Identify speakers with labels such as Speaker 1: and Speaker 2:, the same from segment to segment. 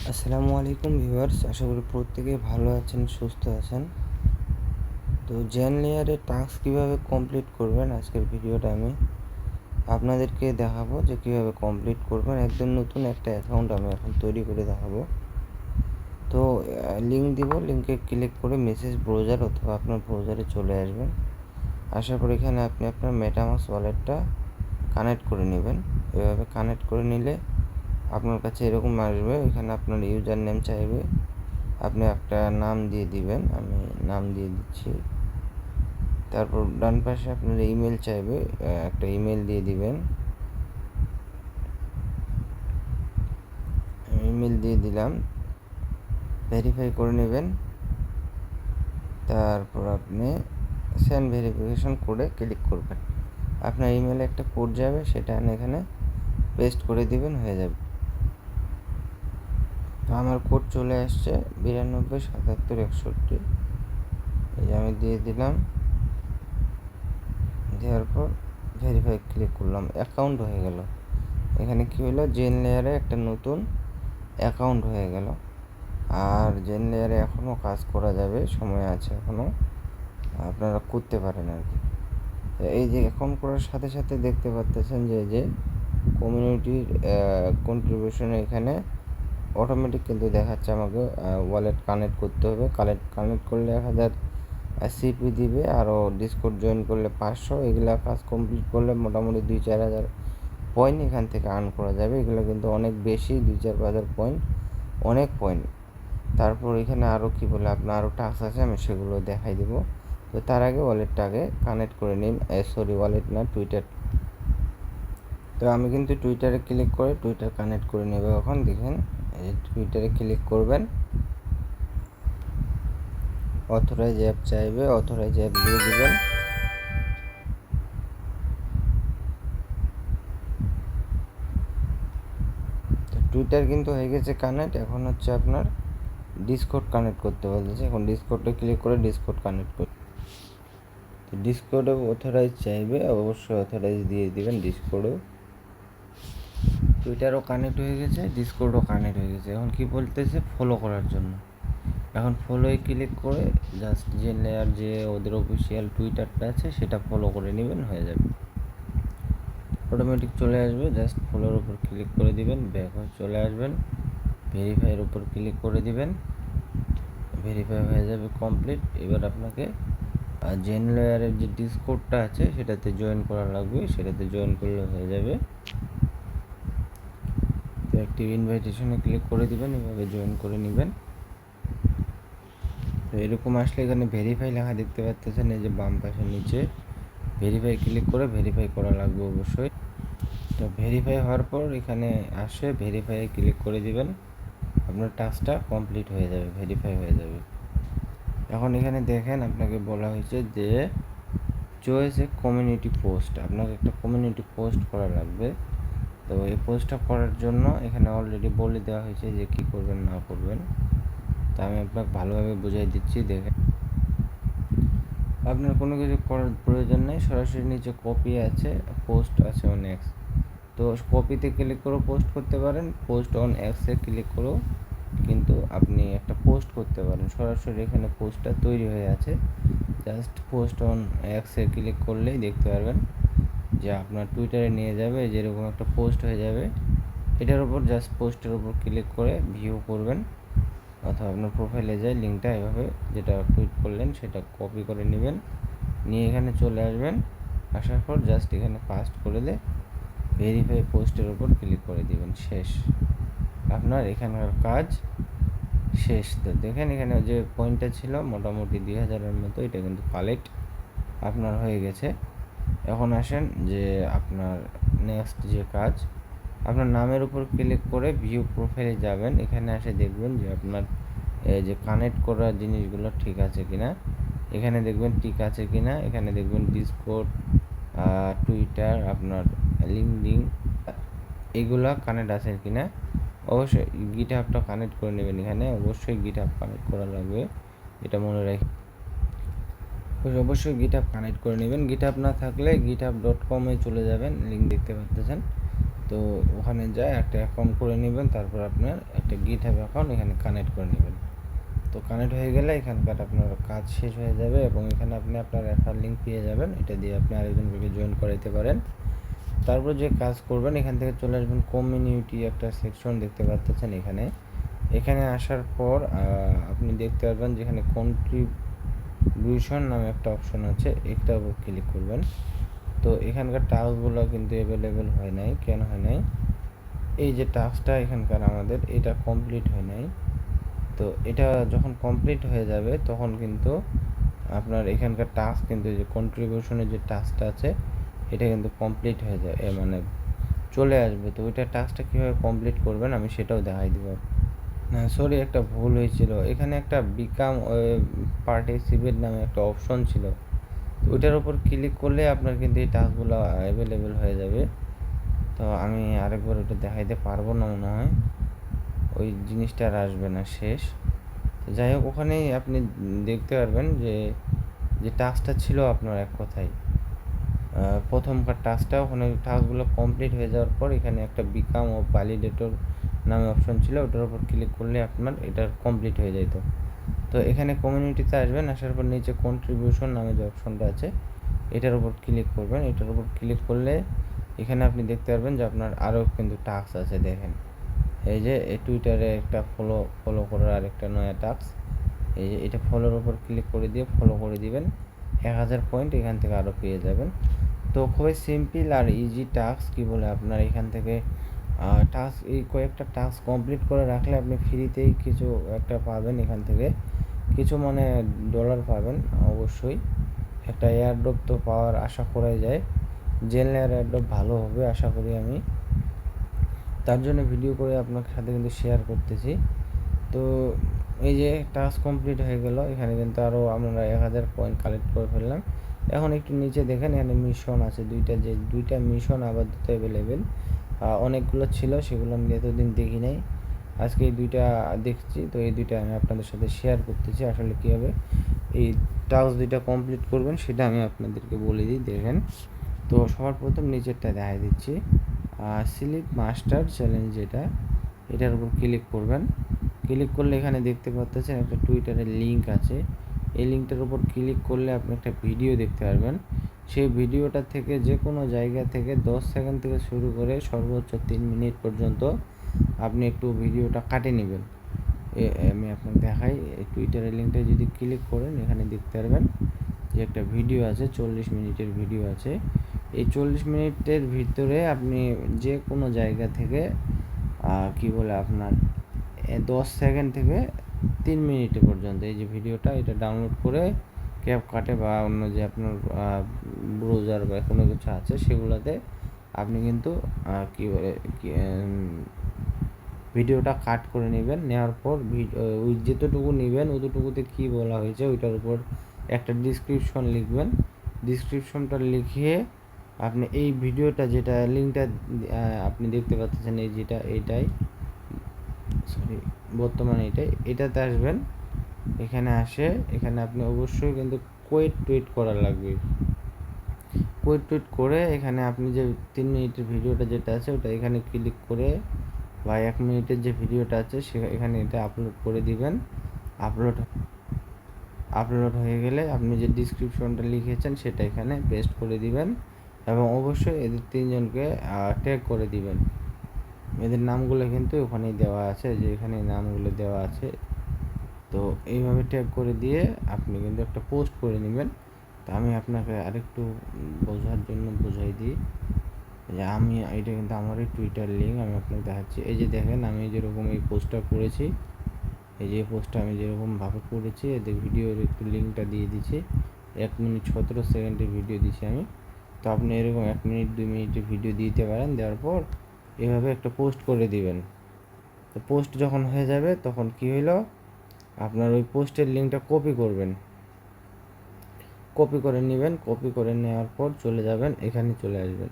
Speaker 1: আসসালামু আলাইকুম ভিউয়ার্স, আশা করি প্রত্যেকেই ভালো আছেন, সুস্থ আছেন। তো জেন লেয়ারে টাস্ক কীভাবে কমপ্লিট করবেন আজকের ভিডিওটা আমি আপনাদেরকে দেখাবো যে কীভাবে কমপ্লিট করবেন। একদম নতুন একটা অ্যাকাউন্ট আমি এখন তৈরি করে দেখাবো। তো লিঙ্ক দিব, লিঙ্কে ক্লিক করে মেসেজ ব্রাউজার অথবা আপনার ব্রাউজারে চলে আসবেন। আসার পর এখানে আপনি আপনার মেটামাস্ক ওয়ালেটটা কানেক্ট করে নেবেন। এভাবে কানেক্ট করে নিলে আপনার কাছে এরকম আসবে। এখানে আপনার ইউজার নেম চাইবে, আপনি একটা নাম দিয়ে দিবেন, আমি নাম দিয়ে দিচ্ছি। তারপর ডান পাশে আপনার ইমেল চাইবে, একটা ইমেল দিয়ে দিবেন। ইমেল দিয়ে দিলাম, ভেরিফাই করে নেবেন। তারপর আপনি সেন্ড ভেরিফিকেশন কোডে ক্লিক করবেন। আপনার ইমেলে একটা কোড যাবে, সেটা এখানে পেস্ট করে দিবেন, হয়ে যাবে। তো আমার কোড চলে আসছে 927761। এই যে আমি দিয়ে দিলাম, দেওয়ার পর ভেরিফাই ক্লিক করলাম, অ্যাকাউন্ট হয়ে গেল। এখানে কি হলো, জেন লেয়ারে একটা নতুন অ্যাকাউন্ট হয়ে গেল। আর জেন লেয়ারে এখনও কাজ করা যাবে, সময় আছে এখনও, আপনারা করতে পারেন আর কি। এই যে অ্যাকাউন্ট করার সাথে সাথে দেখতে পাচ্ছেন যে কমিউনিটির কন্ট্রিবিউশন এখানে অটোমেটিক কিন্তু দেখাচ্ছে আমাকে ওয়ালেট কানেক্ট করতে হবে। কানেক্ট করলে 1000 সিপি দিবে, আরও ডিসকর্ড জয়েন করলে 500। এগুলা কাজ কমপ্লিট করলে মোটামুটি 2-4 হাজার পয়েন্ট এখান থেকে আর্ন করা যাবে। এগুলো কিন্তু অনেক বেশি, 2-4 হাজার পয়েন্ট, অনেক পয়েন্ট। তারপর এখানে আরও কী বলে, আপনার আরও টাস্ক আছে, আমি সেগুলো দেখাই দেবো। তো তার আগে ওয়ালেটটা আগে কানেক্ট করে নিন। ওয়ালেট না, টুইটার। তো আমি কিন্তু টুইটারে ক্লিক করে টুইটার কানেক্ট করে নেব। এখন দেখেন, এই টুইটারে ক্লিক করবেন, অথরাইজ অ্যাপ চাইবে, অথরাইজ অ্যাপ দিয়ে দেবেন। তো টুইটার কিন্তু হয়ে গেছে কানেক্ট। এখন হচ্ছে আপনার ডিসকর্ড কানেক্ট করতে বলতেছে। এখন ডিসকর্ডে ক্লিক করে ডিসকর্ড কানেক্ট করতে, তো ডিসকর্ডে অথরাইজ চাইবে, অবশ্যই অথরাইজ দিয়ে দিবেন ডিসকর্ডেও। টুইটারও কানেক্ট হয়ে গেছে, ডিসকর্ডও কানেক্ট হয়ে গেছে। এখন কি বলতেছে, ফলো করার জন্য। এখন ফলোয়ে ক্লিক করে জাস্ট জেন লেয়ার যে ওদের অফিসিয়াল টুইটারটা আছে সেটা ফলো করে নেবেন, হয়ে যাবে। অটোমেটিক চলে আসবে, জাস্ট ফলোর উপর ক্লিক করে দিবেন, ব্যাক হয়ে চলে আসবেন, ভেরিফাইয়ের উপর ক্লিক করে দিবেন, ভেরিফাই হয়ে যাবে কমপ্লিট। এবার আপনাকে জেন লেয়ারের যে ডিসকর্ডটা আছে সেটাতে জয়েন করা লাগবে, সেটাতে জয়েন করলে হয়ে যাবে। তো অ্যাক্টিভ ইনভাইটেশনে ক্লিক করে দিবেন, এভাবে জয়েন করে নেবেন। তো এরকম আসলে এখানে ভেরিফাই লেখা দেখতে পাচ্ছেন, এই যে বাম পাশের নিচে ভেরিফাই ক্লিক করে ভেরিফাই করা লাগবে অবশ্যই। তো ভেরিফাই হওয়ার পর এখানে আসে, ভেরিফাই ক্লিক করে দিবেন, আপনার টাস্কটা কমপ্লিট হয়ে যাবে, ভেরিফাই হয়ে যাবে। এখন এখানে দেখেন, আপনাকে বলা হয়েছে যে চয়েস এ কমিউনিটি পোস্ট, আপনাকে একটা কমিউনিটি পোস্ট করা লাগবে। তো এই পোস্টটা করার জন্য এখানে অলরেডি বলে দেওয়া হয়েছে যে কী করবেন না করবেন। তা আমি আপনাকে ভালোভাবে বুঝিয়ে দিচ্ছি, দেখেন। আপনার কোনো কিছু করার প্রয়োজন নেই, সরাসরি নিচে কপি আছে, পোস্ট আছে অন এক্স। তো কপিতে ক্লিক করেও পোস্ট করতে পারেন, পোস্ট অন এক্সে ক্লিক করেও কিন্তু আপনি একটা পোস্ট করতে পারেন। সরাসরি এখানে পোস্টটা তৈরি হয়ে আছে, জাস্ট পোস্ট অন এক্সে ক্লিক করলেই দেখতে পারবেন যে আপনার টুইটারে নিয়ে যাবে, যেরকম একটা পোস্ট হয়ে যাবে। এটার উপর জাস্ট পোস্টের উপর ক্লিক করে ভিউ করবেন, অথবা আপনার প্রোফাইলে যায় লিঙ্কটা এভাবে যেটা টুইট করলেন সেটা কপি করে নেবেন, নিয়ে এখানে চলে আসবেন। আসার পর জাস্ট এখানে পাস্ট করে দিয়ে ভেরিফাই পোস্টের উপর ক্লিক করে দিবেন, শেষ। আপনার এখানকার কাজ শেষ। তো দেখেন, এখানে যে পয়েন্টটা ছিল মোটামুটি 2000-এর মতো, এটা কিন্তু কালেক্ট আপনার হয়ে গেছে। এখন আসেন যে আপনার নেক্সট যে কাজ, আপনার নামের উপর ক্লিক করে ভিউ প্রোফাইলে যাবেন। এখানে এসে দেখবেন যে আপনার এই যে কানেক্ট করা জিনিসগুলো ঠিক আছে কিনা, এখানে দেখবেন ঠিক আছে কিনা। এখানে দেখবেন ডিসকর্ড, টুইটার, আপনার লিঙ্কডিন, এগুলা কানেক্ট আছে কিনা। অবশ্যই গিটহাবটা কানেক্ট করে নেবেন, এখানে অবশ্যই গিটহাব কানেক্ট করা লাগবে, এটা মনে রাখি। অবশ্যই গিটহাব কানেক্ট করে নেবেন। গিটহাব না থাকলে github.com-এ চলে যাবেন, লিঙ্ক দেখতে পাচ্ছেন। তো ওখানে যায় একটা অ্যাকাউন্ট করে নেবেন, তারপর আপনার একটা GitHub অ্যাকাউন্ট এখানে কানেক্ট করে নেবেন। তো কানেক্ট হয়ে গেলে এখানকার আপনার কাজ শেষ হয়ে যাবে এবং এখানে আপনি আপনার রেফার লিঙ্ক পেয়ে যাবেন, এটা দিয়ে আপনি আরেকজনকে জয়েন করাইতে পারেন। তারপর যে কাজ করবেন, এখান থেকে চলে আসবেন কমিউনিটি একটা সেকশন দেখতে পাচ্ছেন এখানে আসার পর আপনি দেখতে পারবেন যেখানে কন্ট্রিবিউশন নামে একটা অপশন আছে, এটার উপর ক্লিক করবেন। তো এখানকার টাস্কগুলো কিন্তু অ্যাভেলেবেল হয় নাই। কেন হয় নাই? এই যে টাস্কটা এখানকার আমাদের এটা কমপ্লিট হয় নাই। তো এটা যখন কমপ্লিট হয়ে যাবে তখন কিন্তু আপনার এখানকার টাস্ক কিন্তু যে কন্ট্রিবিউশনের যে টাস্কটা আছে এটা কিন্তু কমপ্লিট হয়ে যায়, মানে চলে আসবে। তো ওইটা টাস্কটা কীভাবে কমপ্লিট করবেন আমি সেটাও দেখাই দিব। না সরি, একটা ভুল হয়েছিল, এখানে একটা বিকাম পার্টিসিপেট নামে একটা অপশন ছিল, তো ওইটার উপর ক্লিক করলে আপনার কিন্তু এই টাস্কগুলো অ্যাভেলেবেল হয়ে যাবে। তো আমি আরেকবার ওটা দেখাইতে পারবো না মনে হয়, ওই জিনিসটা আর আসবে না শেষ। তো যাই হোক, ওখানেই আপনি দেখতে পারবেন যে টাস্কটা ছিল আপনার এক কথায় প্রথমকার টাস্কটা, ওখানে টাস্কগুলো কমপ্লিট হয়ে যাওয়ার পর এখানে একটা বিকাম ও ভ্যালিডেটর নামে অপশন ছিল, ওটার উপর ক্লিক করলে আপনার এটা কমপ্লিট হয়ে যেত। তো এখানে কমিউনিটিতে আসবেন, আসার পর নিচে কন্ট্রিবিউশন নামে যে অপশনটা আছে এটার উপর ক্লিক করবেন। এটার উপর ক্লিক করলে এখানে আপনি দেখতে পারবেন যে আপনার আরও কিন্তু টাস্ক আছে। দেখেন এই যে টুইটারে একটা ফলো করার আরেকটা নয়া টাস্ক, এই যে এটা ফলোর উপর ক্লিক করে দিয়ে ফলো করে দিবেন, 1000 পয়েন্ট এখান থেকে আরও পেয়ে যাবেন। তো খুবই সিম্পল আর ইজি টাস্ক, কী বলে আপনার এখান থেকে টাস্ক এই কয়েকটা টাস্ক কমপ্লিট করে রাখলে আপনি ফ্রিতেই কিছু একটা পাবেন, এখান থেকে কিছু মানে ডলার পাবেন অবশ্যই। একটা এয়ারড্রপ তো পাওয়ার আশা করাই যায়, জেনলেয়ার এয়ারড্রপ ভালো হবে আশা করি আমি, তার জন্য ভিডিও করে আপনার সাথে কিন্তু শেয়ার করতেছি। তো এই যে টাস্ক কমপ্লিট হয়ে গেল, এখানে কিন্তু আরও আমরা 1000 পয়েন্ট কালেক্ট করে ফেললাম। এখন একটু নিচে দেখেন এখানে মিশন আছে দুইটা মিশন আপাতত অ্যাভেলেবেল, অনেকগুলো ছিল সেগুলো আমি এতদিন দেখি নাই, আজকে এই দুইটা দেখছি। তো এই দুইটা আমি আপনাদের সাথে শেয়ার করতেছি। আসলে কীভাবে এই টাস্ক দুইটা কমপ্লিট করবেন সেটা আমি আপনাদেরকে বলে দিই, দেখেন। তো সবার প্রথম নিচেরটা দেখাই দিচ্ছি, স্লিপ মাস্টার চ্যালেঞ্জ, এটার উপর ক্লিক করবেন। ক্লিক করলে এখানে দেখতে পাচ্ছেন একটা টুইটারের লিঙ্ক আছে, এই লিঙ্কটার উপর ক্লিক করলে আপনি একটা ভিডিও দেখতে পারবেন। সেই ভিডিওটা থেকে যে কোনো জায়গা থেকে 10 সেকেন্ড থেকে শুরু করে সর্বোচ্চ 3 মিনিট পর্যন্ত আপনি একটু ভিডিওটা কাটে নেবেন। আমি আপনাকে দেখাই, এই টুইটারের লিঙ্কটা যদি ক্লিক করেন এখানে দেখতে পারবেন যে একটা ভিডিও আছে, 40 মিনিটের ভিডিও আছে। এই 40 মিনিটের ভিতরে আপনি যে কোনো জায়গা থেকে কি বলে আপনার 10 সেকেন্ড থেকে 3 মিনিট পর্যন্ত এই যে ভিডিওটা, এটা ডাউনলোড করে ক্যাপকাটে বা অন্য যে আপনার ব্রাউজার বা কোনো কিছু আছে সেগুলোতে আপনি কিন্তু কী বলে ভিডিওটা কাট করে নেবেন। নেওয়ার পর ওই যেতটুকু নেবেন অতটুকুতে কী বলা হয়েছে ওইটার উপর একটা ডিসক্রিপশন লিখবেন। ডিসক্রিপশনটা লিখিয়ে আপনি এই ভিডিওটা যেটা লিঙ্কটা আপনি দেখতে পাচ্ছেন এই যেটা এইটাই বর্তমানে এটাতে আসবেন। এখানে এখানে আপনি অবশ্যই কিন্তু কোয়েট টুইট করা লাগবে। কোয়েট টুইট করে এখানে আপনি যে 3 মিনিটের ভিডিওটা যেটা আছে ওটা এখানে ক্লিক করে বা 1 মিনিটের যে ভিডিওটা আছে এখানে এটা আপলোড করে দিবেন। আপলোড হয়ে গেলে আপনি যে ডিসক্রিপশনটা লিখেছেন সেটা এখানে পেস্ট করে দিবেন এবং অবশ্যই এদের 3 জনকে ট্যাগ করে দিবেন। এদের নামগুলো কিন্তু ওখানেই দেওয়া আছে, যে এখানে নামগুলো দেওয়া আছে। তো এইভাবে ট্যাগ করে দিয়ে আপনি কিন্তু একটা পোস্ট করে নেবেন। তো আমি আপনাকে আরেকটু বোঝার জন্য বোঝাই দিই যে এটা কিন্তু আমারই টুইটার লিঙ্ক, আমি আপনাকে দেখাচ্ছি। এই যে দেখেন আমি যেরকম এই পোস্টটা করেছি, এই যে পোস্টটা আমি যেরকমভাবে করেছি এদের ভিডিওর একটু লিঙ্কটা দিয়ে দিচ্ছি। 1 মিনিট 17 সেকেন্ডের ভিডিও দিচ্ছি আমি। তো আপনি এরকম 1 মিনিট 2 মিনিটের ভিডিও দিতে পারেন, দেওয়ার পর এভাবে একটা পোস্ট করে দিবেন। তো পোস্ট যখন হয়ে যাবে তখন কি হইলো, আপনার ওই পোস্টের লিঙ্কটা কপি করবেন, কপি করে নেবেন। কপি করে নেওয়ার পর চলে যাবেন, এখানে চলে আসবেন।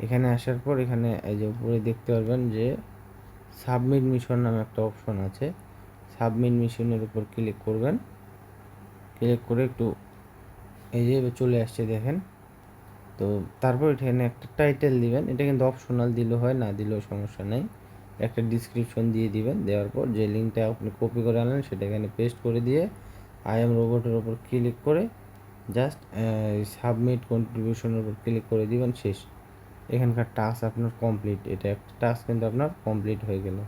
Speaker 1: এখানে আসার পর এখানে এই যে উপরে দেখতে পারবেন যে সাবমিট মিশন নামে একটা অপশন আছে, সাবমিট মিশনের উপর ক্লিক করবেন। ক্লিক করে একটু এই যে চলে আসছে দেখেন, তো তারপর এখানে একটা টাইটেল দিবেন, এটা কিন্তু অপশনাল, দিলেও হয় না দিলেও সমস্যা নেই। একটা ডিসক্রিপশন দিয়ে দিবেন, দেওয়ার পর যে লিঙ্কটা আপনি কপি করে আনলেন সেটা এখানে পেস্ট করে দিয়ে আই এম রোবটের ওপর ক্লিক করে জাস্ট সাবমিট কন্ট্রিবিউশনের উপর ক্লিক করে দিবেন, শেষ। এখানকার টাস্ক আপনার কমপ্লিট, এটা একটা টাস্ক কিন্তু আপনার কমপ্লিট হয়ে গেল।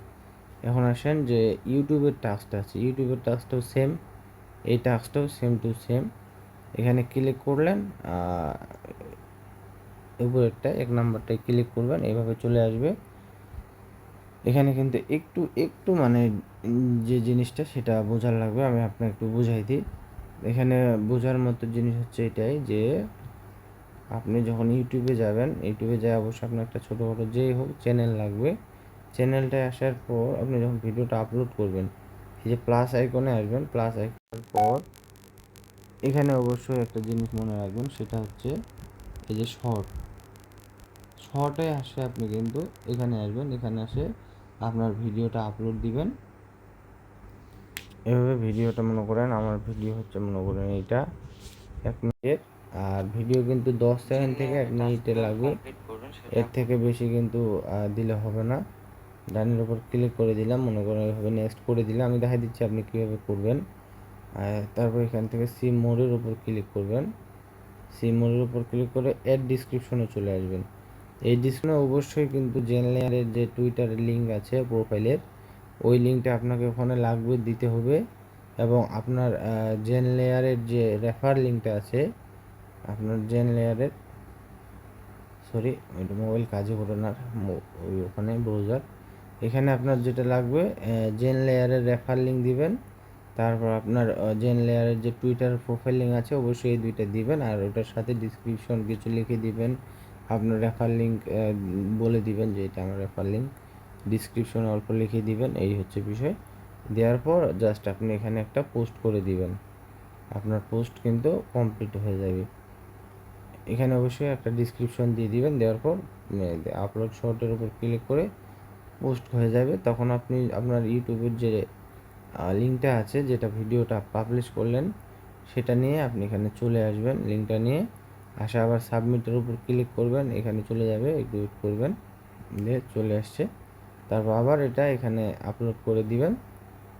Speaker 1: এখন আসেন যে ইউটিউবের টাস্কটা আছে, ইউটিউবের টাস্কটাও সেম, এই টাস্কটাও সেম টু সেম। এখানে ক্লিক করলেন, উপরেরটা 1 নাম্বারটায় ক্লিক করবেন, এইভাবে চলে আসবে। এখানে কিন্তু একটু একটু মানে যে জিনিসটা সেটা বোঝার লাগবে, আমি আপনাকে একটু বুঝাই দিই। এখানে বোঝার মতো জিনিস হচ্ছে এটাই যে আপনি যখন ইউটিউবে যাবেন, ইউটিউবে যাই অবশ্যই আপনার একটা ছোটোখাটো যেই হোক চ্যানেল লাগবে। চ্যানেলটায় আসার পর আপনি যখন ভিডিওটা আপলোড করবেন, এই যে প্লাস আইকনে আসবেন, প্লাস আইকনের পর এখানে অবশ্যই একটা জিনিস মনে রাখবেন, সেটা হচ্ছে এই যে শর্টে আসে আপনি কিন্তু এখানে আসবেন, এখানে আসে আপনার ভিডিওটা আপলোড দিবেন। এভাবে ভিডিওটা মনে করেন, আমার ভিডিও হচ্ছে মনে করেন এইটা 1 মিনিট, আর ভিডিও কিন্তু 10 সেকেন্ড থেকে 1 মিনিটে লাগবে, এর থেকে বেশি কিন্তু দিলে হবে না। ডানের উপর ক্লিক করে দিলাম, মনে করেন এভাবে নেক্সট করে দিলাম, আমি দেখাই দিচ্ছি আপনি কীভাবে করবেন। তারপর এখান থেকে সি মোডের উপর ক্লিক করবেন, সি মোডের উপর ক্লিক করে অ্যাড ডিসক্রিপশনে চলে আসবেন। এই ডিসক্রিপশনে অবশ্যই কিন্তু জেনারেলের যে টুইটারের লিঙ্ক আছে প্রোফাইলের, ওই লিঙ্কটা আপনাকে ওখানে লাগবে, দিতে হবে। এবং আপনার জেন লেয়ারের যে রেফার লিঙ্কটা আছে, আপনার জেন লেয়ারের, সরি ওইটা মোবাইল কাজে করে না, ওই ওখানে ব্রাউজার, এখানে আপনার যেটা লাগবে জেন লেয়ারের রেফার লিঙ্ক দিবেন। তারপর আপনার জেন লেয়ারের যে টুইটার প্রোফাইল লিঙ্ক আছে অবশ্যই এই দুইটা দিবেন, আর ওটার সাথে ডিসক্রিপশন কিছু লিখে দিবেন, আপনার রেফার লিঙ্ক বলে দিবেন যে এটা আমার রেফার লিঙ্ক, ডিসক্রিপশন অল্প লিখে দিবেন, এই হচ্ছে বিষয়। দেওয়ার পর জাস্ট আপনি এখানে একটা পোস্ট করে দিবেন, আপনার পোস্ট কিন্তু কমপ্লিট হয়ে যাবে। এখানে অবশ্যই একটা ডিসক্রিপশন দিয়ে দিবেন, দেওয়ার পর আপলোড শর্টের উপর ক্লিক করে পোস্ট হয়ে যাবে। তখন আপনি আপনার ইউটিউবের যে লিঙ্কটা আছে, যেটা ভিডিওটা পাবলিশ করলেন, সেটা নিয়ে আপনি এখানে চলে আসবেন, লিঙ্কটা নিয়ে আসে আবার সাবমিটের উপর ক্লিক করবেন, এখানে চলে যাবে, একটু ওয়েট করবেন, দিয়ে চলে আসছে। তারপর আবার এটা এখানে আপলোড করে দিবেন,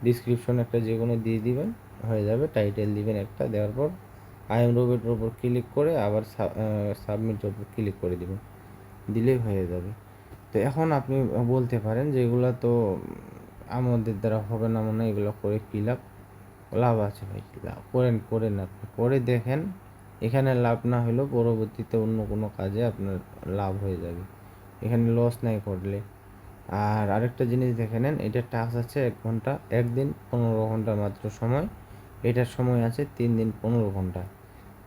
Speaker 1: ডিসক্রিপশন একটা যে কোনো দিয়ে দিবেন, হয়ে যাবে। টাইটেল দিবেন একটা, দেওয়ার পর আই এম রোবটের উপর ক্লিক করে আবার সাবমিটের উপর ক্লিক করে দিবেন, দিলেই হয়ে যাবে। তো এখন আপনি বলতে পারেন যে এগুলো তো আমাদের দ্বারা হবে না, মনে হয় এগুলো করে কী লাভ? লাভ আছে ভাই, লাভ করেন আপনি করে দেখেন, এখানে লাভ না হলেও পরবর্তীতে অন্য কোনো কাজে আপনার লাভ হয়ে যাবে, এখানে লস নাই করলে। আর আরেকটা জিনিস দেখে নেন, এটার টাস্ক আছে 1 ঘন্টা, 1 দিন 15 ঘন্টা মাত্র সময়, এটার সময় আছে 3 দিন 15 ঘন্টা।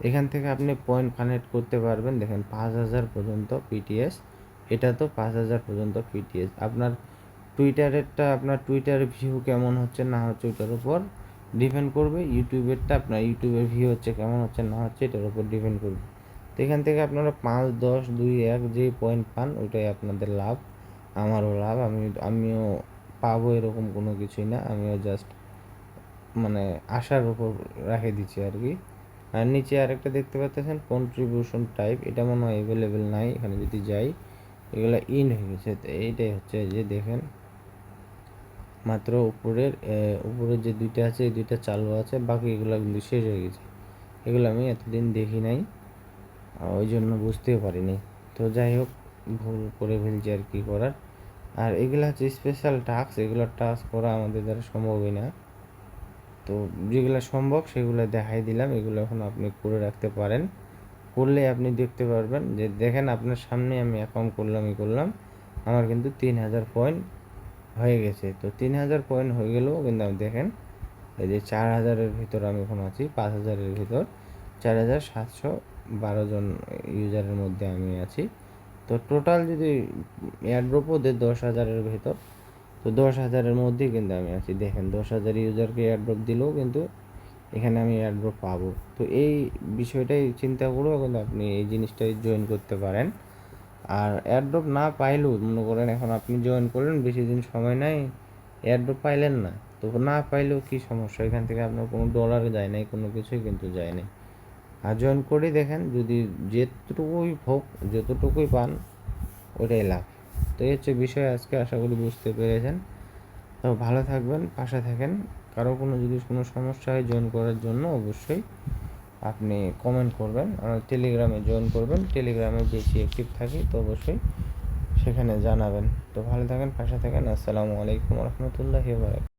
Speaker 1: এখান থেকে আপনি পয়েন্ট কানেক্ট করতে পারবেন, দেখেন 5000 পর্যন্ত পিটিএস, এটা তো 5000 পর্যন্ত পিটিএস। আপনার টুইটারেরটা, আপনার টুইটার ভিউ কেমন হচ্ছে না হচ্ছে ওটার উপর ডিপেন্ড করবে, ইউটিউবেরটা আপনার ইউটিউবের ভিউ হচ্ছে কেমন হচ্ছে না হচ্ছে এটার উপর ডিপেন্ড করবে। তো এখান থেকে আপনারা 5, 10, 2, 1 যে পয়েন্ট পান ওইটাই আপনাদের লাভ, আমারও লাভ, আমিও পাবো এরকম কোনো কিছুই না, আমিও জাস্ট মানে আশার উপর রেখে দিচ্ছি আর কি। আর নিচে আরেকটা দেখতে পাচ্ছেন কন্ট্রিবিউশন টাইপ, এটা মনে হয় অ্যাভেলেবেল নাই, এখানে যদি যাই এগুলো ইন হয়ে গেছে। তো এইটাই হচ্ছে যে দেখেন মাত্র উপরের যে দুইটা আছে এই দুইটা চালু আছে, বাকি এগুলো কিন্তু শেষ হয়ে গেছে, এগুলো আমি এতদিন দেখি নাই, ওই জন্য বুঝতেও পারিনি। তো যাই হোক, ভুল করে ফেলছি আর কি করার। আর এগুলো হচ্ছে স্পেশাল টাস্ক, এগুলো টাস্ক করা আমাদের দ্বারা সম্ভবই না, তো যেগুলো সম্ভব সেগুলো দেখাই দিলাম, এগুলো এখন আপনি করে রাখতে পারেন, করলে আপনি দেখতে পারবেন যে দেখেন আপনার সামনে আমি অ্যাকাউন্ট করলাম, আমার কিন্তু 3000 পয়েন্ট হয়ে গেছে। তো 3000 পয়েন্ট হয়ে গেলেও কিন্তু আমি দেখেন এই যে 4000-এর ভিতর আমি এখন আছি, 5000-এর ভিতর 4712 জন ইউজারের মধ্যে আমি আছি। তো টোটাল যদি এয়ারড্রপও দেয় 10,000-এর ভেতর, তো 10,000-এর মধ্যেই কিন্তু আমি আছি। দেখেন 10,000 ইউজারকে এয়ারড্রপ দিলেও কিন্তু এখানে আমি এয়ারড্রপ পাবো। তো এই বিষয়টাই চিন্তা করেও কিন্তু আপনি এই জিনিসটাই জয়েন করতে পারেন। আর এয়ারড্রপ না পাইলেও মনে করেন এখন আপনি জয়েন করলেন, বেশি দিন সময় নাই, এয়ারড্রপ পাইলেন না, তো না পাইলেও কী সমস্যা, এখান থেকে আপনার কোনো ডলার যায় নাই, কোনো কিছুই কিন্তু যায় নাই। আর জয়েন করে দেখেন, যদি যতটুকুই পান ওটাই লাভ। তো এই হচ্ছে বিষয় আজকে, আশা করি বুঝতে পেরেছেন। তো ভালো থাকবেন, পাশে থাকেন। কারো যদি কোনো সমস্যা হয় জয়েন করার জন্য অবশ্যই আপনি কমেন্ট করবেন, আমার টেলিগ্রামে জয়েন করবেন, টেলিগ্রামে বেশি অ্যাক্টিভ থাকি, তো অবশ্যই সেখানে জানাবেন। তো ভালো থাকেন, পাশে থাকেন। আসসালামু আলাইকুম রহমতুল্লাহি ওয়া বারাকাতুহু।